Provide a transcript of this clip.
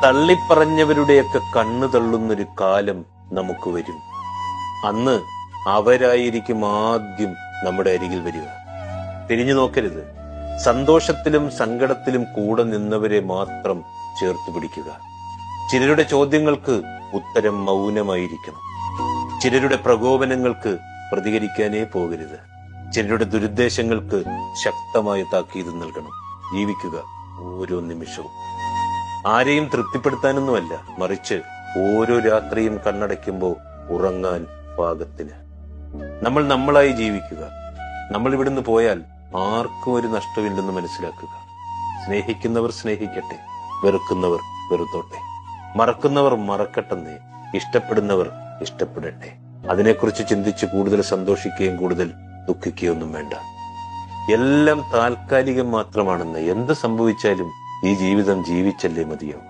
തള്ളിപ്പറഞ്ഞവരുടെയൊക്കെ കണ്ണു തള്ളുന്നൊരു കാലം നമുക്ക് വരും. അന്ന് അവരായിരിക്കും ആദ്യം നമ്മുടെ അരികിൽ വരിക. തിരിഞ്ഞു നോക്കരുത്. സന്തോഷത്തിലും സങ്കടത്തിലും കൂടെ നിന്നവരെ മാത്രം ചേർത്ത് പിടിക്കുക. ചിലരുടെ ചോദ്യങ്ങൾക്ക് ഉത്തരം മൗനമായിരിക്കണം. ചിലരുടെ പ്രകോപനങ്ങൾക്ക് പ്രതികരിക്കാനേ പോകരുത്. ചിലരുടെ ദുരുദ്ദേശങ്ങൾക്ക് ശക്തമായ താക്കീത് നൽകണം. ജീവിക്കുക ഓരോ നിമിഷവും. ആരെയും തൃപ്തിപ്പെടുത്താനൊന്നുമല്ല, മറിച്ച് ഓരോ രാത്രിയും കണ്ണടയ്ക്കുമ്പോൾ ഉറങ്ങാൻ പാകത്തിന്. നമ്മൾ നമ്മളായി ജീവിക്കുക. നമ്മൾ ഇവിടുന്ന് പോയാൽ ആർക്കും ഒരു നഷ്ടമില്ലെന്ന് മനസ്സിലാക്കുക. സ്നേഹിക്കുന്നവർ സ്നേഹിക്കട്ടെ, വെറുക്കുന്നവർ വെറുത്തോട്ടെ, മറക്കുന്നവർ മറക്കട്ടെന്നേ, ഇഷ്ടപ്പെടുന്നവർ ഇഷ്ടപ്പെടട്ടെ. അതിനെക്കുറിച്ച് ചിന്തിച്ച് കൂടുതൽ സന്തോഷിക്കുകയും കൂടുതൽ ദുഃഖിക്കുകയൊന്നും വേണ്ട. എല്ലാം താൽക്കാലികം മാത്രമാണെന്ന്. എന്ത് സംഭവിച്ചാലും ഈ ജീവിതം ജീവിച്ചല്ലേ മതിയാവും.